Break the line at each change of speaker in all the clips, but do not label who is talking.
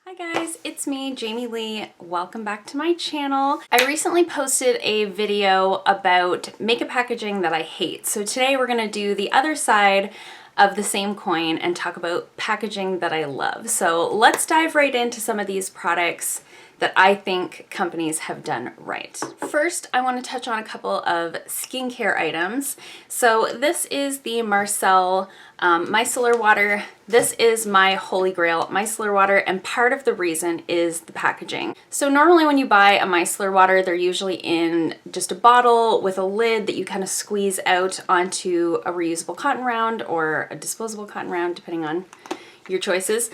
Hi guys, it's me, Jamie Lee. Welcome back to my channel. I recently posted a video about makeup packaging that I hate. So today we're gonna do the other side of the same coin and talk about packaging that I love. So let's dive right into some of these products that I think companies have done right. First, I want to touch on a couple of skincare items. So this is the Marcel micellar water. This is my holy grail micellar water, and part of the reason is the packaging. So normally when you buy a micellar water, they're usually in just a bottle with a lid that you kind of squeeze out onto a reusable cotton round or a disposable cotton round, depending on your choices.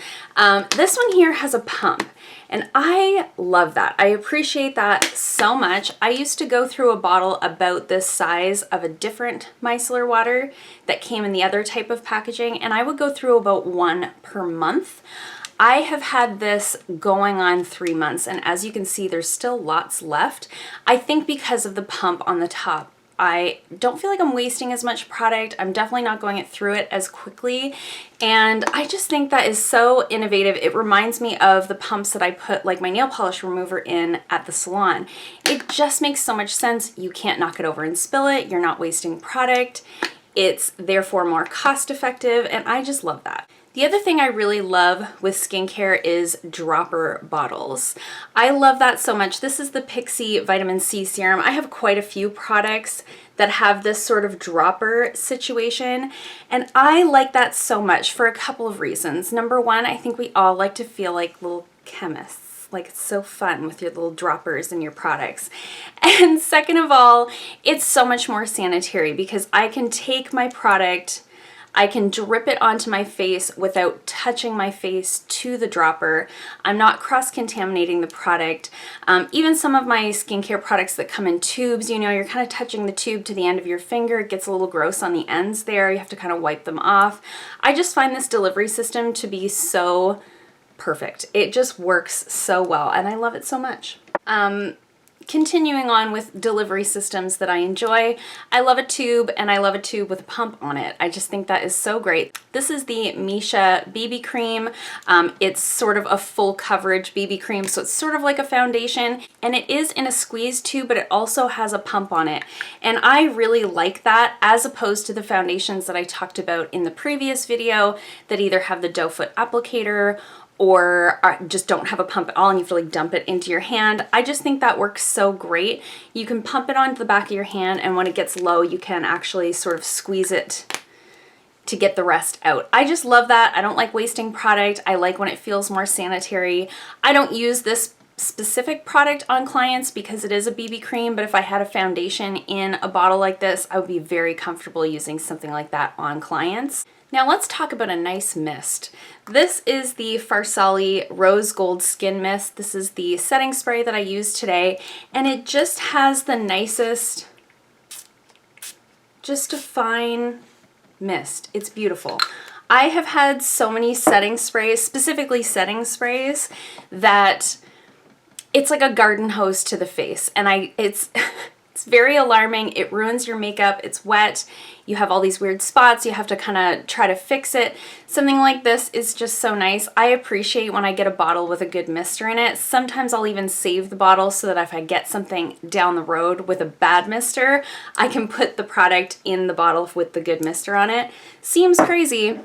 This one here has a pump, and I love that. I appreciate that so much. I used to go through a bottle about this size of a different micellar water that came in the other type of packaging, and I would go through about one per month. I have had this going on 3 months, and as you can see, there's still lots left. I think because of the pump on the top, I don't feel like I'm wasting as much product. I'm definitely not going through it as quickly. And I just think that is so innovative. It reminds me of the pumps that I put like my nail polish remover in at the salon. It just makes so much sense. You can't knock it over and spill it. You're not wasting product. It's therefore more cost effective, and I just love that. The other thing I really love with skincare is dropper bottles. I love that so much. This is the Pixi Vitamin C Serum. I have quite a few products that have this sort of dropper situation, and I like that so much for a couple of reasons. Number one, I think we all like to feel like little chemists. Like, it's so fun with your little droppers in your products. And second of all, it's so much more sanitary because I can take my product, I can drip it onto my face without touching my face to the dropper. I'm not cross-contaminating the product. Even some of my skincare products that come in tubes, you know, you're kind of touching the tube to the end of your finger. It gets a little gross on the ends there. You have to kind of wipe them off. I just find this delivery system to be so perfect. It just works so well, and I love it so much. Continuing on with delivery systems that I enjoy, I love a tube, and I love a tube with a pump on it. I just think that is so great. This is the Misha BB cream. It's sort of a full coverage BB cream, so it's sort of like a foundation, and it is in a squeeze tube, but it also has a pump on it. And I really like that, as opposed to the foundations that I talked about in the previous video that either have the doe foot applicator or just don't have a pump at all and you have to like dump it into your hand. I just think that works so great. You can pump it onto the back of your hand, and when it gets low, you can actually sort of squeeze it to get the rest out. I just love that. I don't like wasting product. I like when it feels more sanitary. I don't use this specific product on clients because it is a BB cream, but if I had a foundation in a bottle like this, I would be very comfortable using something like that on clients. Now let's talk about a nice mist. This is the Farsali Rose Gold Skin Mist. This is the setting spray that I used today, and it just has the nicest, just a fine mist. It's beautiful. I have had so many setting sprays, specifically setting sprays, that it's like a garden hose to the face, and it's very alarming. It ruins your makeup. It's wet. You have all these weird spots. You have to kind of try to fix it. Something like this is just so nice. I appreciate when I get a bottle with a good mister in it. Sometimes I'll even save the bottle so that if I get something down the road with a bad mister, I can put the product in the bottle with the good mister on it. Seems crazy,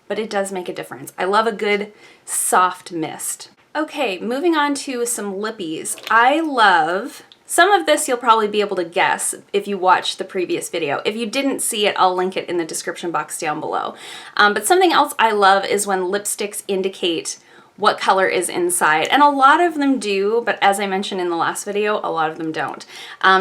but it does make a difference. I love a good soft mist. Okay, moving on to some lippies. I love, some of this you'll probably be able to guess if you watched the previous video. If you didn't see it, I'll link it in the description box down below. But something else I love is when lipsticks indicate what color is inside, and a lot of them do, but as I mentioned in the last video, a lot of them don't.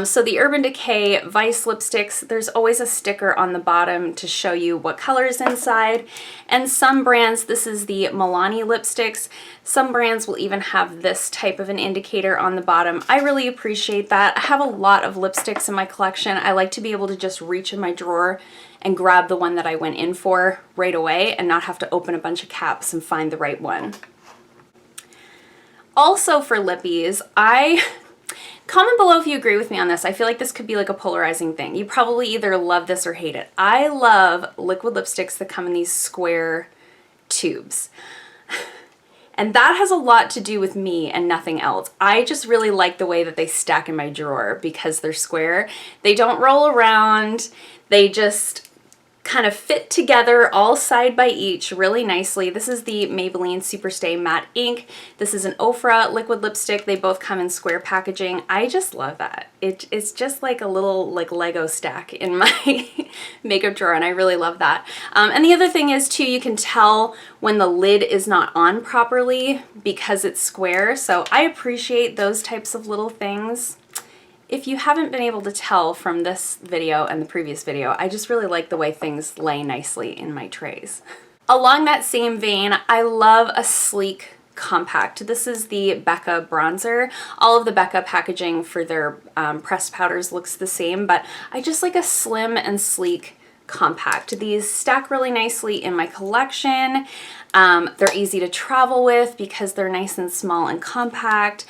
So the Urban Decay Vice lipsticks, there's always a sticker on the bottom to show you what color is inside, and some brands, this is the Milani lipsticks, some brands will even have this type of an indicator on the bottom. I really appreciate that. I have a lot of lipsticks in my collection. I like to be able to just reach in my drawer and grab the one that I went in for right away and not have to open a bunch of caps and find the right one. Also for lippies, comment below if you agree with me on this. I feel like this could be like a polarizing thing. You probably either love this or hate it. I love liquid lipsticks that come in these square tubes. And that has a lot to do with me and nothing else. I just really like the way that they stack in my drawer because they're square. They don't roll around. They just kind of fit together all side by each really nicely. This is the Maybelline Superstay Matte Ink. This is an Ofra liquid lipstick. They both come in square packaging. I just love that. It's just like a little like Lego stack in my makeup drawer, and I really love that. And the other thing is too, you can tell when the lid is not on properly because it's square. So I appreciate those types of little things. If you haven't been able to tell from this video and the previous video, I just really like the way things lay nicely in my trays. Along that same vein, I love a sleek compact. This is the Becca bronzer. All of the Becca packaging for their pressed powders looks the same, but I just like a slim and sleek compact. These stack really nicely in my collection. They're easy to travel with because they're nice and small and compact.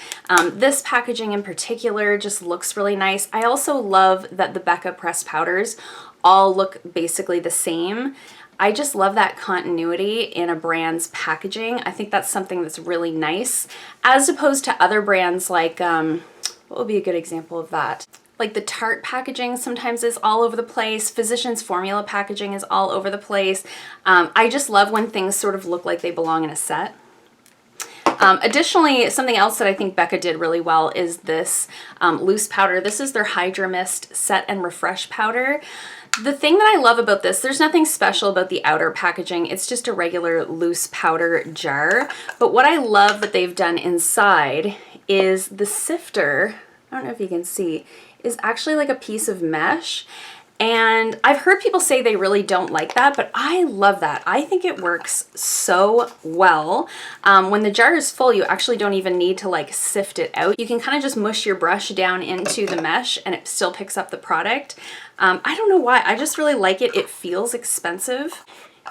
This packaging in particular just looks really nice. I also love that the Becca pressed powders all look basically the same. I just love that continuity in a brand's packaging. I think that's something that's really nice, as opposed to other brands like, what would be a good example of that? Like the Tarte packaging sometimes is all over the place. Physicians Formula packaging is all over the place. I just love when things sort of look like they belong in a set. Additionally, something else that I think Becca did really well is this loose powder. This is their Hydra Mist Set and Refresh powder. The thing that I love about this, there's nothing special about the outer packaging. It's just a regular loose powder jar. But what I love that they've done inside is the sifter, I don't know if you can see, is actually like a piece of mesh. And I've heard people say they really don't like that, but I love that. I think it works so well. When the jar is full, you actually don't even need to like sift it out. You can kind of just mush your brush down into the mesh and it still picks up the product. I don't know why, I just really like it. It feels expensive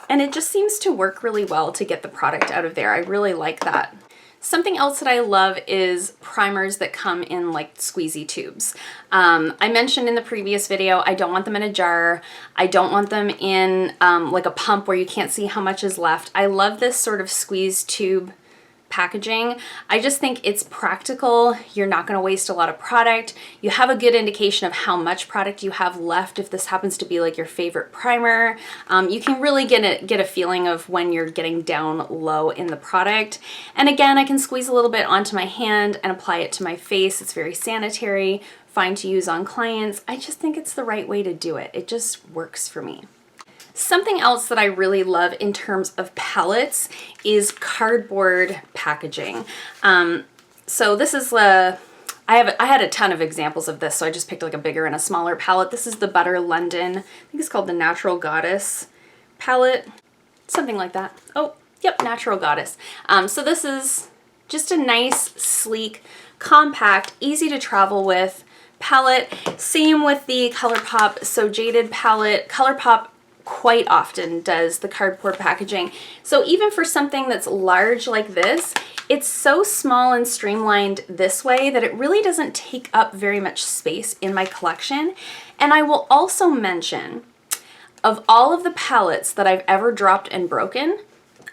and it just seems to work really well to get the product out of there. I really like that. Something else that I love is primers that come in like squeezy tubes. I mentioned in the previous video, I don't want them in a jar. I don't want them in like a pump where you can't see how much is left. I love this sort of squeeze tube packaging. I just think it's practical. You're not going to waste a lot of product. You have a good indication of how much product you have left if this happens to be like your favorite primer. You can really get a feeling of when you're getting down low in the product. And again, I can squeeze a little bit onto my hand and apply it to my face. It's very sanitary, fine to use on clients. I just think it's the right way to do it. It just works for me. Something else that I really love in terms of palettes is cardboard packaging. So this is I had a ton of examples of this, so I just picked like a bigger and a smaller palette. This is the Butter London. I think it's called the Natural Goddess palette, something like that. Oh, yep, Natural Goddess. So this is just a nice, sleek, compact, easy to travel with palette. Same with the ColourPop So Jaded palette. ColourPop quite often does the cardboard packaging. So even for something that's large like this, it's so small and streamlined this way that it really doesn't take up very much space in my collection. And I will also mention, of all of the palettes that I've ever dropped and broken,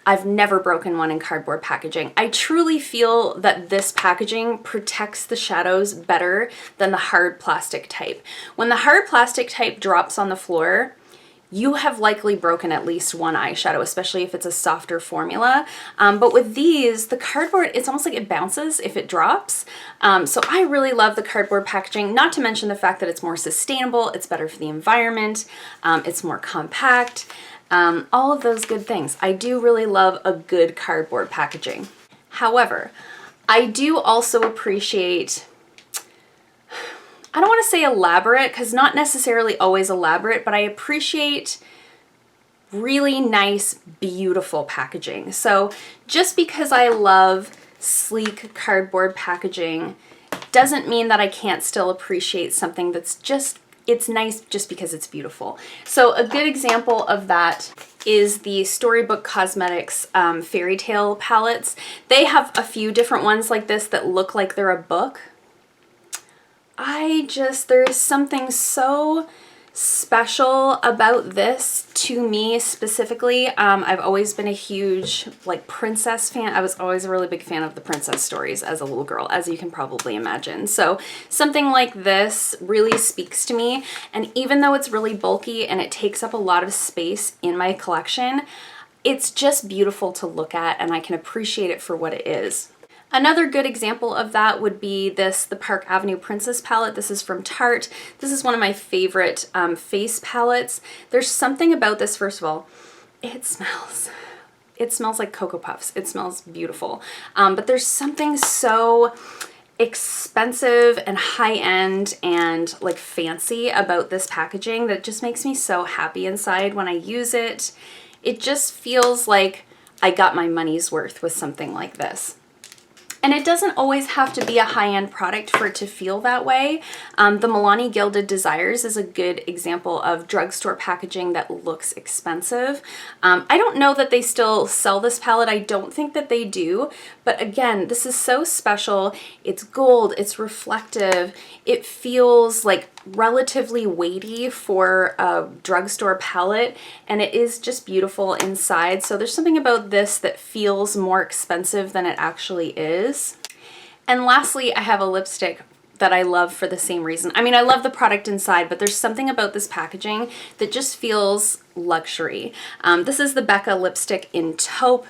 I've never broken one in cardboard packaging. I truly feel that this packaging protects the shadows better than the hard plastic type. When the hard plastic type drops on the floor, you have likely broken at least one eyeshadow, especially if it's a softer formula. But with these, the cardboard, it's almost like it bounces if it drops. So I really love the cardboard packaging, not to mention the fact that it's more sustainable, it's better for the environment, it's more compact, all of those good things. I do really love a good cardboard packaging. However, I do also appreciate, I don't want to say elaborate, because not necessarily always elaborate, but I appreciate really nice, beautiful packaging. So just because I love sleek cardboard packaging doesn't mean that I can't still appreciate something that's just, it's nice just because it's beautiful. So a good example of that is the Storybook Cosmetics Fairy Tale palettes. They have a few different ones like this that look like they're a book. There is something so special about this to me specifically. I've always been a huge like princess fan. I was always a really big fan of the princess stories as a little girl, as you can probably imagine. So something like this really speaks to me. And even though it's really bulky and it takes up a lot of space in my collection, it's just beautiful to look at and I can appreciate it for what it is. Another good example of that would be the Park Avenue Princess palette. This is from Tarte. This is one of my favorite face palettes. There's something about this, first of all, it smells like Cocoa Puffs. It smells beautiful. But there's something so expensive and high-end and like fancy about this packaging that just makes me so happy inside when I use it. It just feels like I got my money's worth with something like this. And it doesn't always have to be a high-end product for it to feel that way. The Milani Gilded Desires is a good example of drugstore packaging that looks expensive. I don't know that they still sell this palette. I don't think that they do. But again, this is so special. It's gold, it's reflective. It feels like relatively weighty for a drugstore palette, and it is just beautiful inside. So there's something about this that feels more expensive than it actually is. And lastly, I have a lipstick that I love for the same reason. I mean, I love the product inside, but there's something about this packaging that just feels luxury. This is the Becca lipstick in taupe.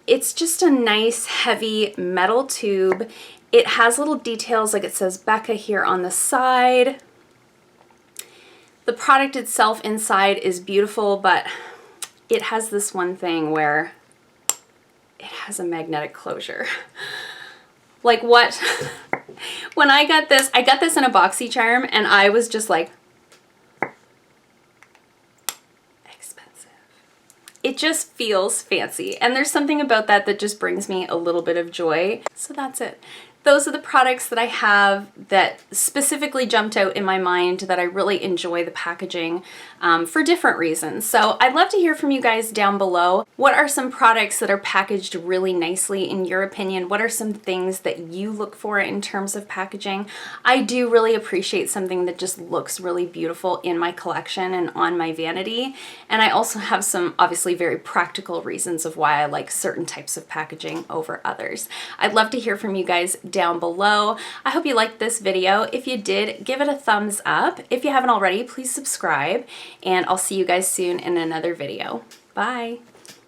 It's just a nice heavy metal tube. It has little details like it says Becca here on the side. The product itself inside is beautiful, but it has this one thing where it has a magnetic closure. Like what? When I got this in a BoxyCharm and I was just like, expensive. It just feels fancy. And there's something about that that just brings me a little bit of joy. So that's it. Those are the products that I have that specifically jumped out in my mind that I really enjoy the packaging for different reasons. So I'd love to hear from you guys down below. What are some products that are packaged really nicely in your opinion? What are some things that you look for in terms of packaging? I do really appreciate something that just looks really beautiful in my collection and on my vanity. And I also have some obviously very practical reasons of why I like certain types of packaging over others. I'd love to hear from you guys down below. I hope you liked this video. If you did, give it a thumbs up. If you haven't already, please subscribe, and I'll see you guys soon in another video. Bye.